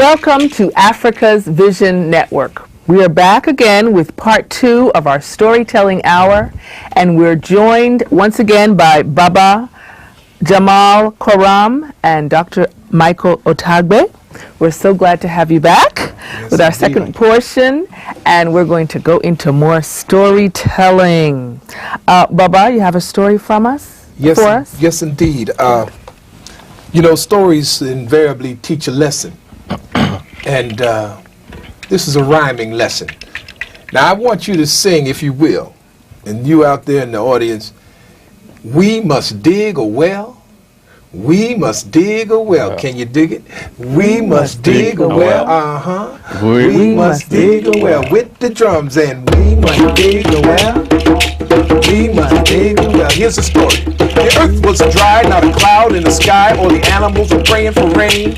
Welcome to Africa's Vision Network. We are back again with part 2 of our storytelling hour, and we're joined once again by Baba Jamal Koram and Dr. Michael Otagbe. We're so glad to have you back with our second portion, and we're going to go into more storytelling. Baba, you have a story from us? Yes, for us? Yes, indeed. Stories invariably teach a lesson, and this is a rhyming lesson. Now, I want you to sing, if you will, and you out there in the audience, we must dig a well. We must dig a well. Can you dig it? We must dig a well. We must dig a well with the drums, and we must dig a well. We must dig a well. Here's the story. The earth was dry, not a cloud in the sky. All the animals were praying for rain.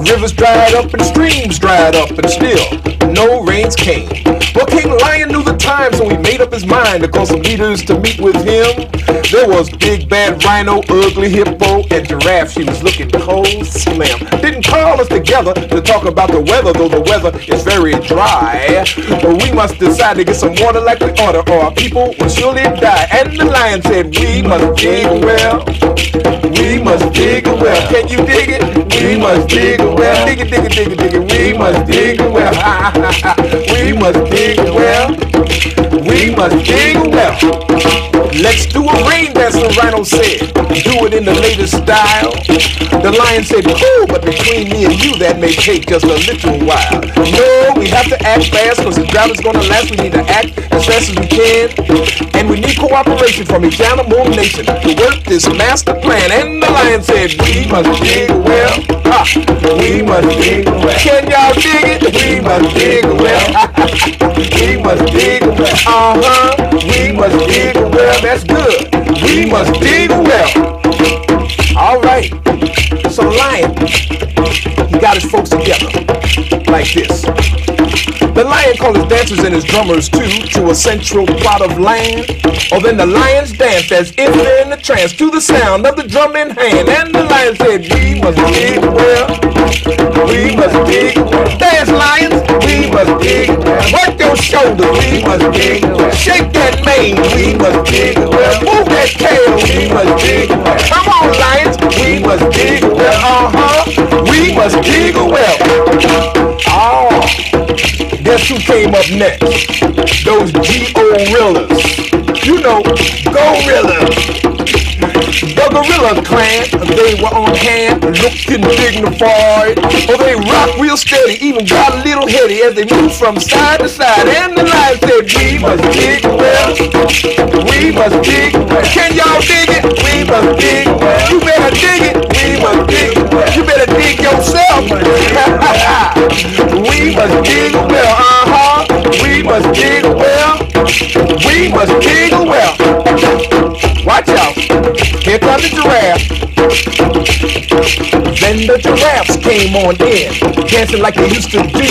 Rivers dried up and streams dried up, and still no rains came. Well, King Lion knew the time, so he made up his mind to call some leaders to meet with him. There was Big Bad Rhino, Ugly Hippo, and Giraffe. She was looking cold slim. Didn't call us together to talk about the weather, though the weather is very dry. But we must decide to get some water like we oughta, or our people will surely die. And the lion said, we must dig a well. We must dig a well. Can you dig it? We must dig a well. Dig it, dig it, dig it, dig it. We must dig a well. We must dig a well. We must dig a well. Let's do a rain dance, the rhino said. Do it in the latest style. The lion said, cool, but between me and you, that may take just a little while. No, we have to act fast, because the drought is going to last. We need to act as fast as we can. And we need cooperation from each animal nation to work this master plan. And the lion said, we must dig a well. We must dig a well. Can y'all dig it? We must dig a well. We must dig a well. We must dig a well. That's good. We must dig a well. All right. So lion, he got his folks together like this. The lion called his dancers and his drummers too to a central plot of land. Oh, then the lions danced as if they're in a trance to the sound of the drum in hand. And the lion said, we must dig a well. We must dig a well. Dance, lions. We must dig a well. Work your shoulders. We must dig a well. Shake that mane. We must dig a well. Move that tail. We must dig a well. Come on, lions. We must dig a well. We must dig a well. Oh. Guess who came up next? Those G-O-Rillas. You know, gorillas. The gorilla clan, they were on hand, looking dignified. Oh, they rock real steady, even got a little heady as they move from side to side. And the lion said, we must dig a well. We must dig a well. Can y'all dig it? We must dig a well. You better dig it. We must dig a well. You better dig yourself. We must dig a well. We must dig a well. We must dig a well. Watch out. Here comes the giraffe. Then the giraffes came on in, dancing like they used to do.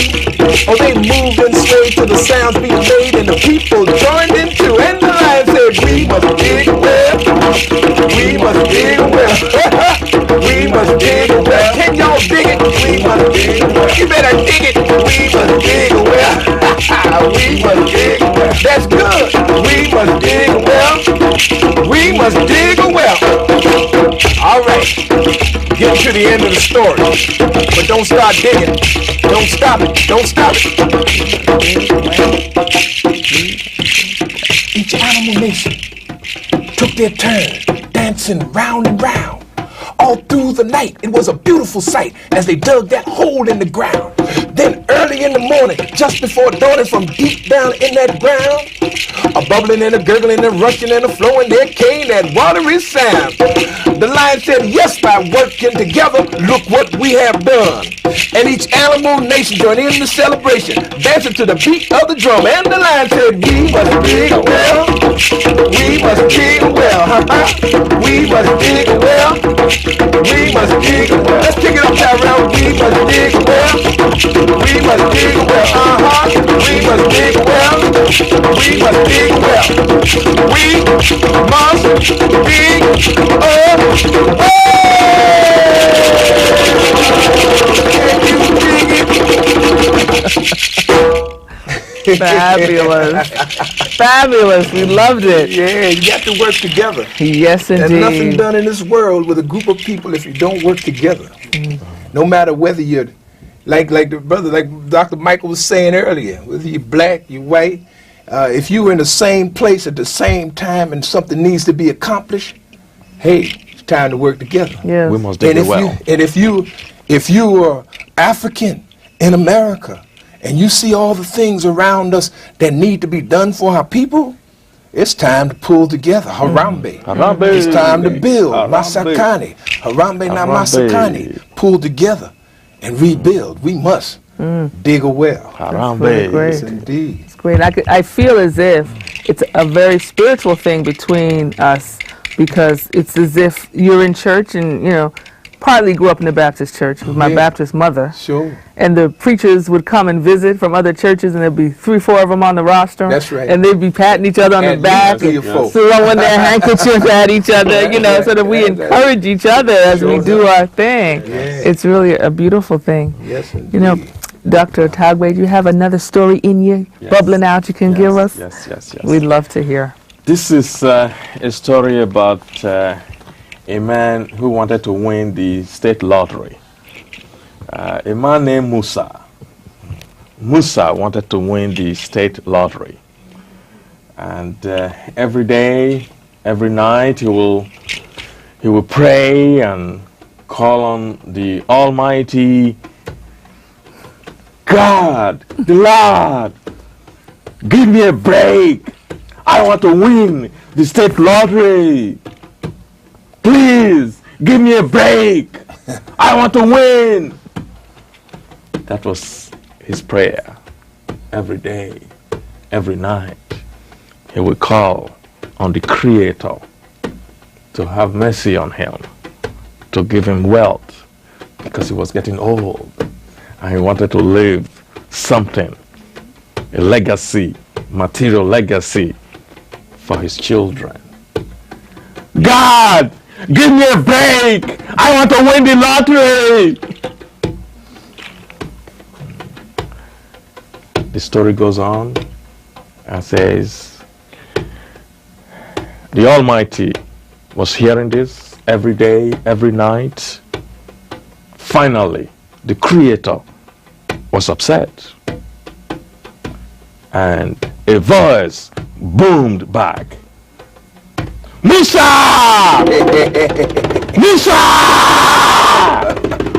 Oh, they moved and swayed to the sounds being made, and the people joined in too. And the lion said, we must dig a well. We must dig a well. We must dig a well. Can y'all dig it? We must dig a well. You better dig it. We must dig a well. We must dig a well. That's good. We must dig a well. We must dig a well. All right. Get to the end of the story. But don't start digging. Don't stop it. Don't stop it. Each animal nation took their turn, dancing round and round. All through the night, it was a beautiful sight as they dug that hole in the ground. Then early in the morning, just before dawning from deep down in that ground, a bubbling and a gurgling and a rushing and a flowing, there came that watery sound. The lion said, yes, by working together, look what we have done. And each animal nation joined in the celebration, dancing to the beat of the drum. And the lion said, we must dig a well. We must dig a well. We must dig a well. We must dig a well. Let's pick it up that round. We must dig a well. We must dig a well. We must dig a well. We must dig a well. We must dig a well. Can you dig Fabulous. Fabulous. We loved it. Yeah, you got to work together. Yes, There's indeed. nothing done in this world with a group of people if you don't work together. No matter whether you're, like the brother, like Dr. Michael was saying earlier, whether you're black, you're white, if you're in the same place at the same time and something needs to be accomplished, hey, it's time to work together. Yes. We must do it well. If you are African in America and you see all the things around us that need to be done for our people, it's time to pull together. Harambe. Harambe. It's time to build. Harambe. Masakani. Harambe na Harambe. Masakani. Pull together and rebuild. We must dig a well. Harambe. really great. Yes, indeed. It's great. I feel as if it's a very spiritual thing between us, because it's as if you're in church and, you know, partly grew up in the Baptist church with my Yeah. Baptist mother. Sure. And the preachers would come and visit from other churches, and there'd be 3-4 of them on the roster. That's right. And they'd be patting each other on the And back, to your and folk. throwing their handkerchiefs at each other, you know, so that we That's right. encourage each other as we Sure do does. our thing. Yeah. It's really a beautiful thing. Yes, indeed. You know, Dr. Tagwe, do you have another story in you, Yes. bubbling out, you can give us? Yes, yes, yes. We'd love to hear. This is a story about a man who wanted to win the state lottery. A man named Musa. Musa wanted to win the state lottery. And every day, every night, he will pray and call on the Almighty God, the Lord. Give me a break. I want to win the state lottery. Please, give me a break. I want to win. That was his prayer every day, every night. He would call on the Creator to have mercy on him, to give him wealth, because he was getting old and he wanted to leave something, a legacy, material legacy for his children. God, give me a break. I want to win the lottery. The story goes on and says, the Almighty was hearing this every day, every night. Finally, the Creator was upset. And a voice boomed back. Musa! Musa!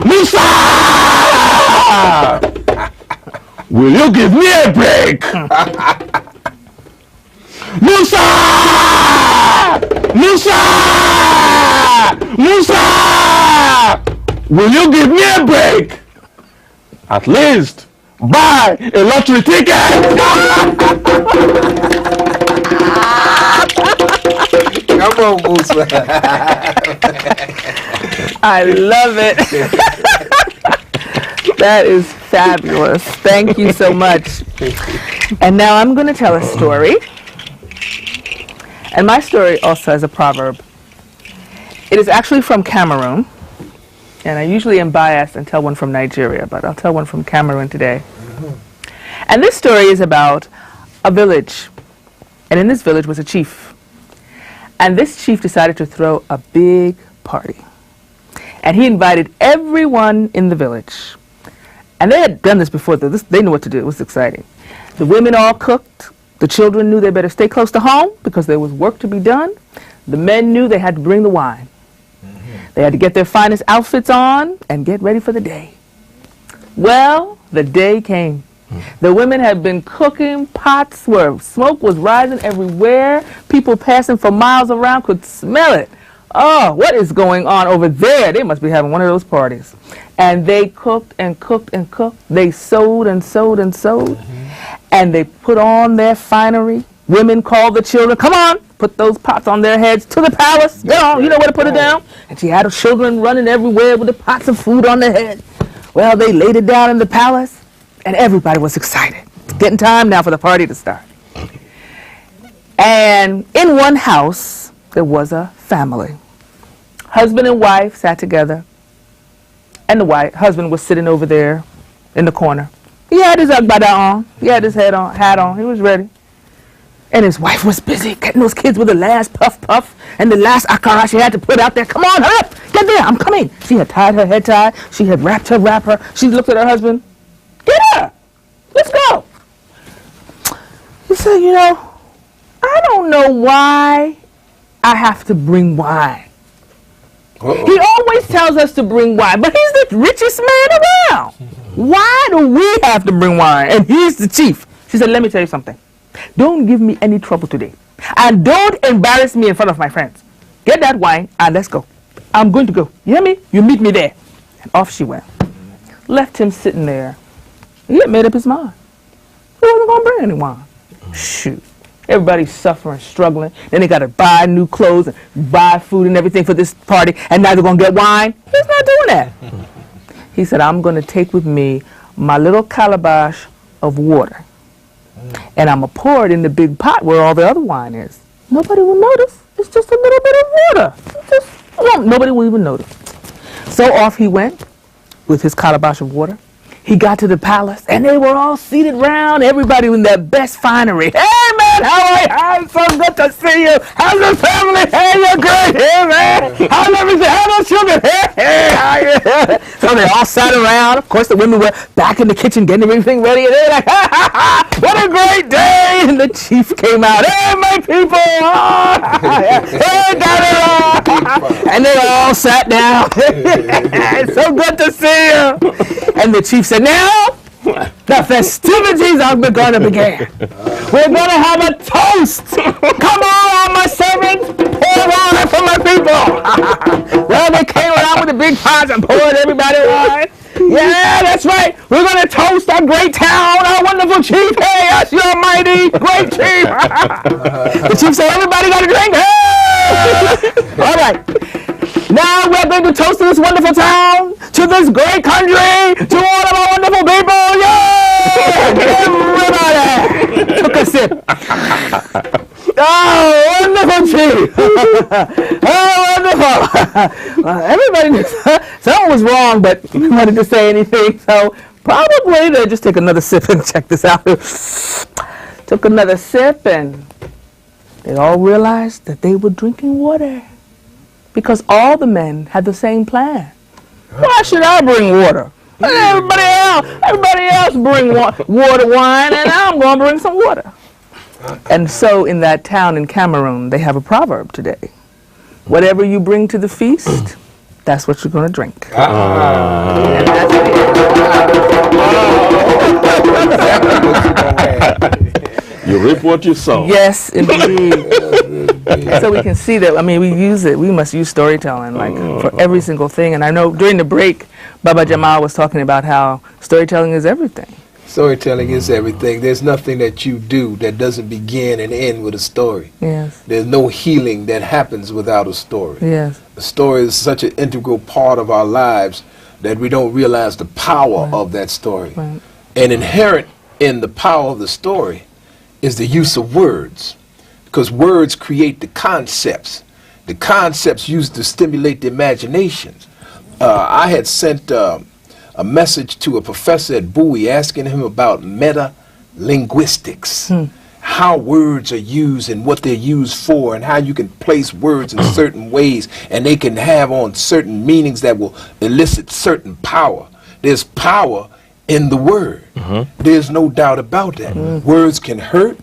Musa! Will you give me a break? Musa! Musa! Musa! Will you give me a break? At least buy a lottery ticket! Come on, Musa. I love it. That is fabulous. Thank you so much. And now I'm going to tell a story. And my story also has a proverb. It is actually from Cameroon. And I usually am biased and tell one from Nigeria, but I'll tell one from Cameroon today. And this story is about a village. And in this village was a chief. And this chief decided to throw a big party. And he invited everyone in the village. And they had done this before. They knew what to do. It was exciting. The women all cooked. The children knew they better stay close to home because there was work to be done. The men knew they had to bring the wine. They had to get their finest outfits on and get ready for the day. Well, the day came. The women had been cooking, pots where smoke was rising everywhere. People passing for miles around could smell it. Oh, what is going on over there? They must be having one of those parties. And they cooked and cooked and cooked. They sewed and sewed and sewed. And they put on their finery. Women called the children, come on, put those pots on their heads to the palace. Get on, you know where to put it down. And she had her children running everywhere with the pots of food on their head. Well, they laid it down in the palace. And everybody was excited. It's getting time now for the party to start. And in one house, there was a family. Husband and wife sat together. And the husband was sitting over there in the corner. He had his agbada on. He had his hat on. He was ready. And his wife was busy getting those kids with the last puff and the last akara she had to put out there. Come on, hurry up, get there, I'm coming. She had tied her head tie. She had wrapped her wrapper. She looked at her husband. Get her, let's go. He said, you know, I don't know why I have to bring wine. Uh-oh. He always tells us to bring wine, but he's the richest man around. Why do we have to bring wine? And he's the chief. She said, let me tell you something. Don't give me any trouble today. And don't embarrass me in front of my friends. Get that wine and let's go. I'm going to go. You hear me? You meet me there. And off she went. Left him sitting there. He had made up his mind. He wasn't going to bring any wine. Shoot. Everybody's suffering, struggling. Then they got to buy new clothes and buy food and everything for this party. And now they're going to get wine. He's not doing that. He said, I'm going to take with me my little calabash of water. And I'm going to pour it in the big pot where all the other wine is. Nobody will notice. It's just a little bit of water. Nobody will even notice. So off he went with his calabash of water. He got to the palace, and they were all seated round, everybody in their best finery. Hey, man, how are you? I'm so good to see you. How's the family? Hey, you're good here, man. How's everything? How's the children? Hey, how are you? So they all sat around. Of course, the women were back in the kitchen getting everything ready, and they were like, ha, ha, ha, what a great day. And the chief came out. Hey, my people. Hey, got it all. And they all sat down. It's so good to see you. And the chief said, now, the festivities are going to begin. We're going to have a toast. Come on, my servants, pour water for my people. Well, they came around with the big pots and poured everybody wine. Yeah, that's right. We're going to toast our great town, our wonderful chief. Hey, us, your mighty great chief. The chief said, everybody got a drink. Hey! All right. Now we're going to toast to this wonderful town, to this great country, to all of our wonderful people. Yeah! Everybody took a sip. Oh, wonderful chief. Oh, wonderful. Everybody knew something was wrong, but he wanted to say anything. So probably they'll just take another sip and check this out. Took another sip, and they all realized that they were drinking water. Because all the men had the same plan. Why should I bring water? Everybody else bring water, wine, and I'm going to bring some water. And so in that town in Cameroon, they have a proverb today. Whatever you bring to the feast, that's what you're going to drink. And that's You reap what you sow. Yes, indeed. So we can see that, I mean, we use it. We must use storytelling, like, for every single thing. And I know during the break, Baba Jamal was talking about how storytelling is everything. Storytelling is everything. There's nothing that you do that doesn't begin and end with a story. Yes. There's no healing that happens without a story. Yes. A story is such an integral part of our lives that we don't realize the power of that story. Right. And inherent in the power of the story is the use of words, because words create the concepts. The concepts used to stimulate the imagination. I had sent a message to a professor at Bowie asking him about meta-linguistics, how words are used and what they're used for, and how you can place words in certain ways and they can have on certain meanings that will elicit certain power. There's power in the word. There's no doubt about that. Words can hurt.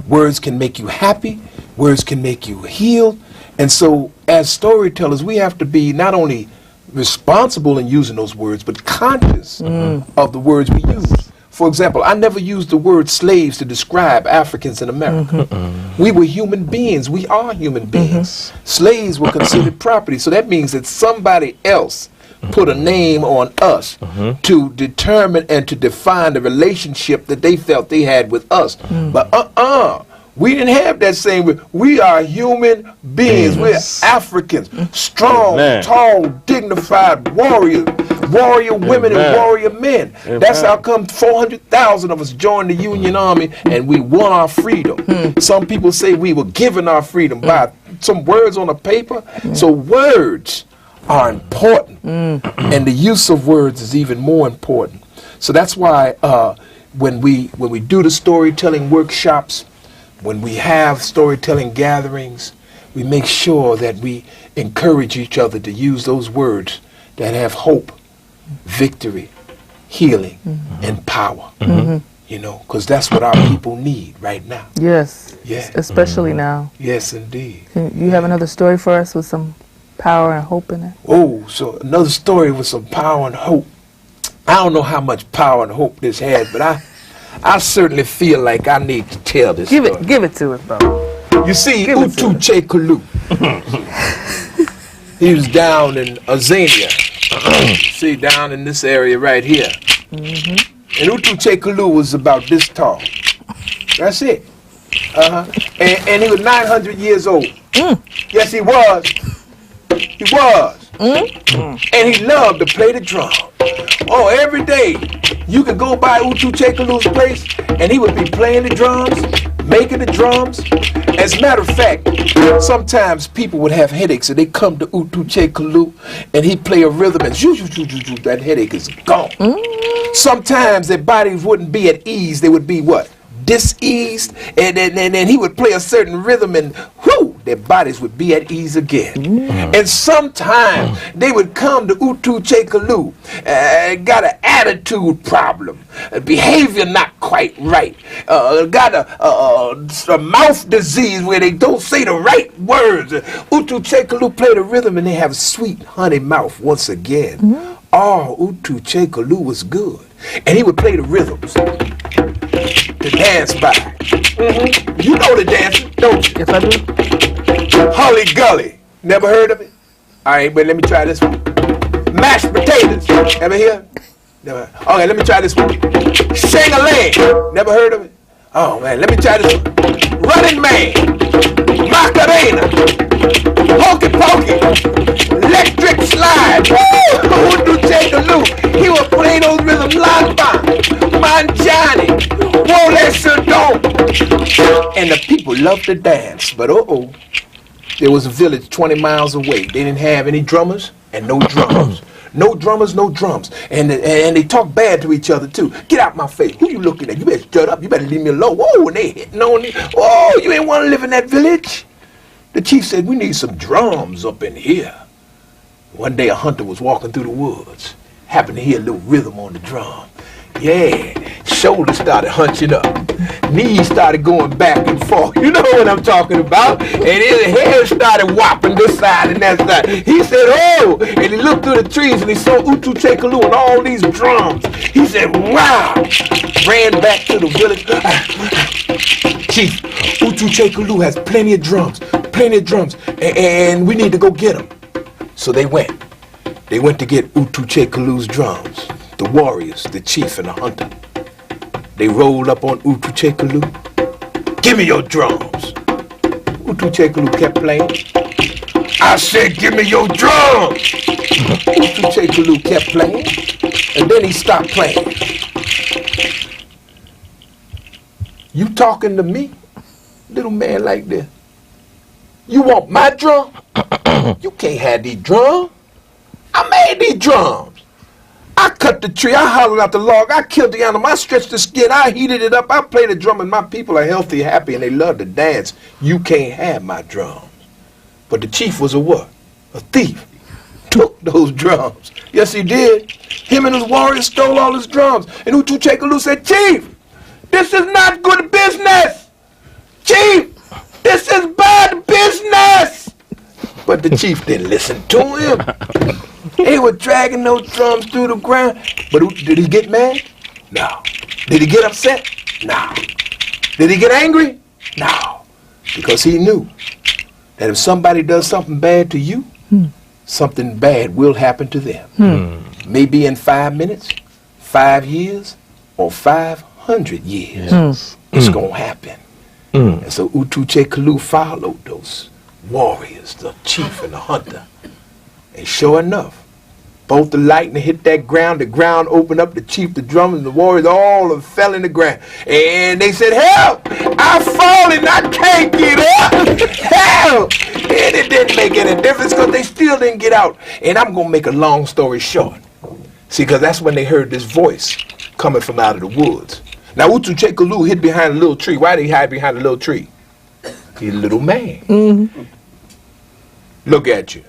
Words can make you happy. Words can make you healed. And so as storytellers, we have to be not only responsible in using those words, but conscious of the words we use. For example, I never used the word slaves to describe Africans in America. We were human beings. We are human beings. Slaves were considered property. So that means that somebody else put a name on us to determine and to define the relationship that they felt they had with us. But we didn't have that same. We are human beings. We're Africans, strong, tall, dignified warriors, warrior women and warrior men. That's how come 400,000 of us joined the Union Army and we won our freedom. Some people say we were given our freedom by some words on a paper. So words are important, and the use of words is even more important. So that's why when we do the storytelling workshops, when we have storytelling gatherings, we make sure that we encourage each other to use those words that have hope, victory, healing, and power. You know, because that's what our people need right now. Yes. Yeah. Especially now. Yes, indeed. You have another story for us with some power and hope in it? Oh, so another story with some power and hope. I don't know how much power and hope this has, but I certainly feel like I need to tell this story. Give it to us, bro. You see, Utu Che Kalu, he was down in Azania. See, down in this area right here. And Utu Che Kalu was about this tall. That's it. And he was 900 years old. Yes, he was. He was. And he loved to play the drum. Oh, every day you could go by Utu Che Kalu's place and he would be playing the drums, making the drums. As a matter of fact, sometimes people would have headaches and they come to Utu Che Kalu and he'd play a rhythm and that headache is gone. Sometimes their bodies wouldn't be at ease. They would be what? Diseased. And then he would play a certain rhythm and whoo, their bodies would be at ease again. And sometimes they would come to Utu Che Kalu, got an attitude problem, behavior not quite right, got a mouth disease where they don't say the right words. Utu Che Kalu play the rhythm and they have sweet honey mouth once again. Oh, Utu Che Kalu was good. And he would play the rhythms to dance by. You know the dancing, don't you? Yes, I do. Holly Gully. Never heard of it? All right, but let me try this one. Mashed potatoes. Ever hear? Never. Okay, let me try this one. Shang-a-lang. Never heard of it? Oh, man, let me try this one. Running Man. Macarena. Hokey Pokey. Electric Slide. Woo! Utu Che Kalu. He would play those rhythms live by. Manjani. Wole Sodom. And the people loved to dance, but there was a village 20 miles away. They didn't have any drummers and no drums. No drummers, no drums. And they talk bad to each other too. Get out my face. Who you looking at? You better shut up. You better leave me alone. Whoa, and they hitting on you. Oh, you ain't want to live in that village? The chief said, we need some drums up in here. One day a hunter was walking through the woods. Happened to hear a little rhythm on the drum. Yeah, shoulders started hunching up. Knees started going back and forth. You know what I'm talking about. And his hair started whopping this side and that side. He said, oh, and he looked through the trees and he saw Utu Che Kalu and all these drums. He said, wow. Ran back to the village. Chief, Utu Che Kalu has plenty of drums, and we need to go get them. So they went. They went to get Utu Che Kalu's drums. The warriors, the chief, and the hunter. They rolled up on Utu Che Kalu. Give me your drums. Utu Che Kalu kept playing. I said, give me your drums. Utu Che Kalu kept playing, and then he stopped playing. You talking to me, little man like this? You want my drum? You can't have these drums. I made these drums. I cut the tree, I hollowed out the log, I killed the animal, I stretched the skin, I heated it up, I played the drum, and my people are healthy, happy, and they love to dance. You can't have my drums. But the chief was a what? A thief. Took those drums. Yes, he did. Him and his warriors stole all his drums. And Utu Che Kalu said, Chief, this is not good business. Chief, this is bad business. But the chief didn't listen to him. They were dragging those drums through the ground. But did he get mad? No. Did he get upset? No. Did he get angry? No. Because he knew that if somebody does something bad to you, something bad will happen to them. Maybe in 5 minutes, 5 years, or 500 years. Yes. It's going to happen. And so Utu Che Kalu followed those warriors, the chief and the hunter. And sure enough, both the lightning hit that ground, the ground opened up, the chief, the drummers, the warriors, all of them fell in the ground. And they said, help! I've fallen, I can't get up! Help! And it didn't make any difference because they still didn't get out. And I'm going to make a long story short. See, because that's when they heard this voice coming from out of the woods. Now, Utu Chekalu hid behind a little tree. Why did he hide behind a little tree? He's a little man. Mm-hmm. Look at you.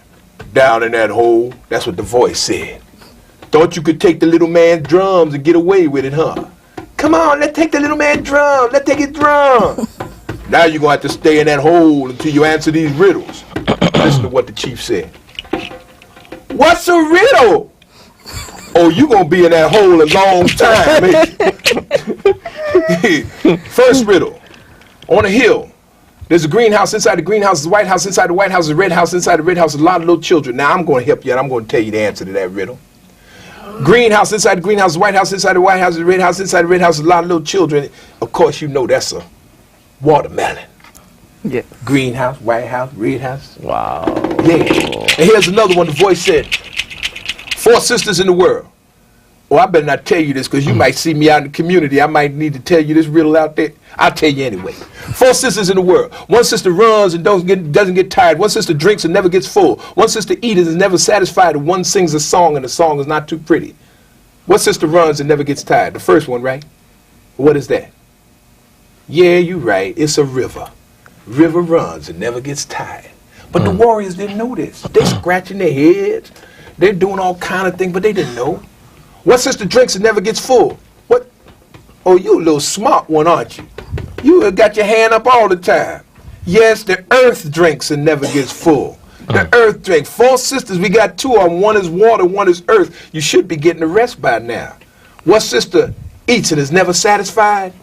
Down in that hole. That's what the voice said. Thought you could take the little man's drums and get away with it, huh? Come on, let's take the little man's drum. Let's take his drum. Now you're going to have to stay in that hole until you answer these riddles. Listen to what the chief said. What's a riddle? Oh, you going to be in that hole a long time, man. First riddle. On a hill, there's a greenhouse. Inside the greenhouse is a White House. Inside the White House is a Red House. Inside the Red House is a lot of little children. Now, I'm going to help you, and I'm going to tell you the answer to that riddle. Greenhouse, inside the greenhouse is the White House. Inside the White House is the Red House. Inside the Red House is a lot of little children. Of course, you know that's a watermelon. Yeah. Greenhouse, White House, Red House. Wow. Yeah. And here's another one. The voice said, 4 sisters in the world. Oh, I better not tell you this because you might see me out in the community. I might need to tell you this riddle out there. I'll tell you anyway. 4 sisters in the world. One sister runs and doesn't get tired. One sister drinks and never gets full. One sister eats and is never satisfied. And one sings a song and the song is not too pretty. What sister runs and never gets tired? The first one, right? What is that? Yeah, you're right. It's a river. River runs and never gets tired. But the warriors didn't know this. They're scratching their heads. They're doing all kind of things, but they didn't know. What sister drinks and never gets full? What? Oh, you a little smart one, aren't you? You got your hand up all the time. Yes, the earth drinks and never gets full. The earth drinks. 4 sisters, we got 2 of them. One is water, one is earth. You should be getting the rest by now. What sister eats and is never satisfied?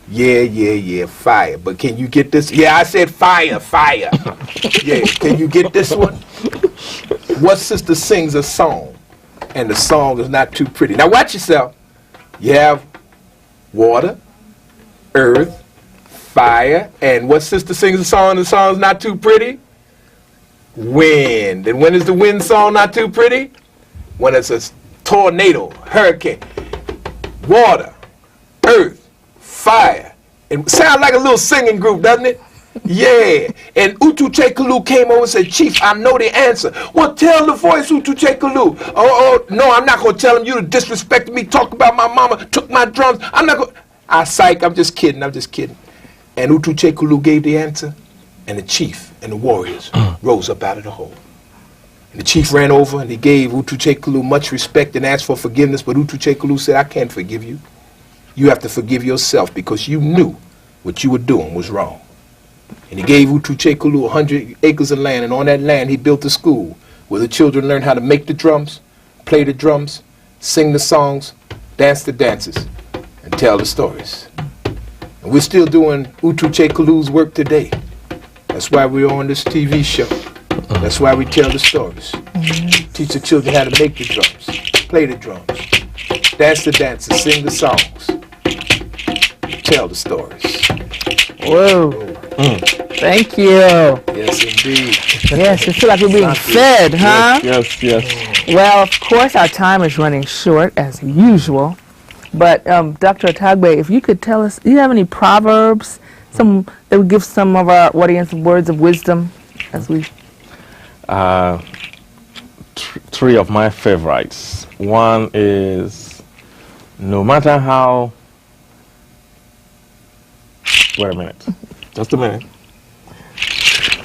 Yeah, fire. But can you get this? Yeah, I said fire. Yeah, can you get this one? What sister sings a song and the song is not too pretty? Now watch yourself. You have water, earth, fire, and what sister sings a song and the song is not too pretty? Wind. And when is the wind song not too pretty? When it's a tornado, hurricane. Water, earth, fire. It sounds like a little singing group, doesn't it? Yeah. And Utu Chekalu came over and said, Chief, I know the answer. Well, tell the voice, Utu Chekalu. Oh, no, I'm not going to tell him you disrespected me, talked about my mama, took my drums. I'm not going to. Psych, I'm just kidding. And Utu Chekalu gave the answer, and the chief and the warriors rose up out of the hole. And the chief ran over and he gave Utu Chekalu much respect and asked for forgiveness, but Utu Chekalu said, I can't forgive you. You have to forgive yourself because you knew what you were doing was wrong. And he gave Utu Chekalu 100 acres of land, and on that land he built a school where the children learned how to make the drums, play the drums, sing the songs, dance the dances, and tell the stories. And we're still doing Utu Chekalu's work today. That's why we're on this TV show. That's why we tell the stories. Teach the children how to make the drums, play the drums, dance the dances, sing the songs, tell the stories. Whoa. Thank you. Yes, indeed. Yes, we feel like we're being fed, huh? Yes. Well, of course, our time is running short, as usual. But, Dr. Atagbe, if you could tell us, do you have any proverbs, some that would give some of our audience words of wisdom as we... 3 of my favorites. One is, no matter how... Wait a minute. Just a minute.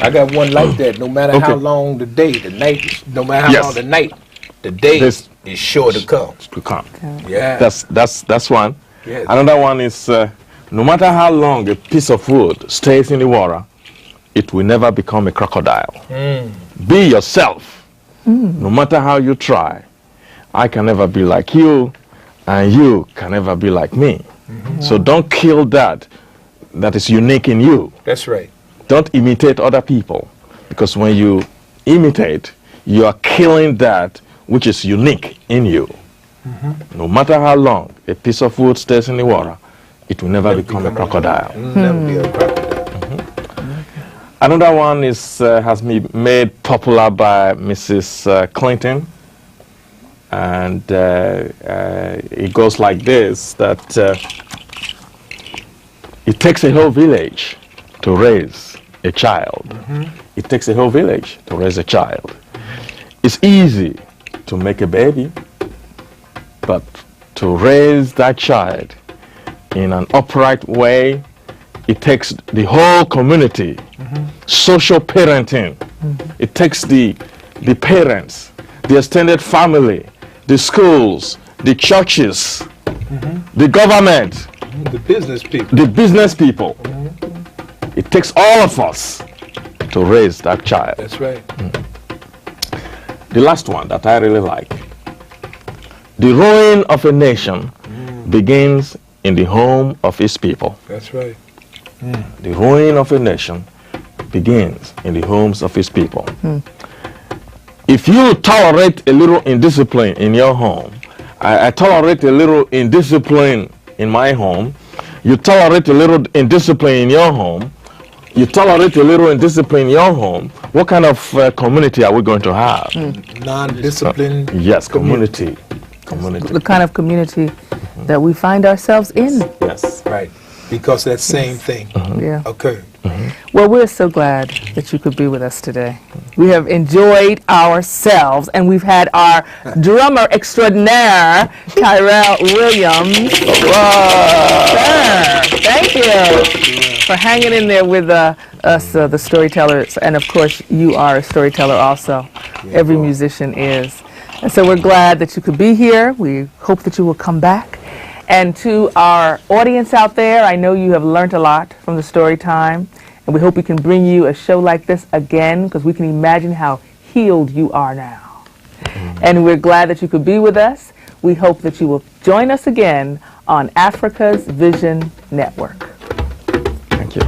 I got one like that. No matter how long the day, the night, no matter how long the night, the day is sure to come. To come. Yeah. That's one. Yes. Another one is, no matter how long a piece of wood stays in the water, it will never become a crocodile. Be yourself. No matter how you try. I can never be like you, and you can never be like me. So don't kill that is unique in you. That's right. Don't imitate other people, because when you imitate, you are killing that which is unique in you. No matter how long a piece of wood stays in the water, it will never become a crocodile. Never be a crocodile. Another one is has been made popular by Mrs. Clinton, and it goes like this: that it takes a whole village to raise a child. It takes a whole village to raise a child. It's easy to make a baby, but to raise that child in an upright way, it takes the whole community, social parenting. It takes the parents, the extended family, the schools, the churches, the government, The business people. the business people. It takes all of us to raise that child. That's right. The last one that I really like. The ruin of a nation begins in the home of its people. That's right. The ruin of a nation begins in the homes of its people. If you tolerate a little indiscipline in your home, I tolerate a little indiscipline in my home, you tolerate a little indiscipline in your home, you tolerate a little indiscipline in your home, what kind of community are we going to have? Non-disciplined. Yes, community. Community. The kind of community that we find ourselves in. Yes. Right. Because that same thing Yeah. occurred. Well, we're so glad that you could be with us today. We have enjoyed ourselves, and we've had our drummer extraordinaire, Tyrell Williams. Sir, thank you for hanging in there with us, the storytellers. And of course, you are a storyteller also. Every musician is. And so we're glad that you could be here. We hope that you will come back. And to our audience out there, I know you have learned a lot from the story time, and we hope we can bring you a show like this again, because we can imagine how healed you are now. And we're glad that you could be with us. We hope that you will join us again on Africa's Vision Network. Thank you.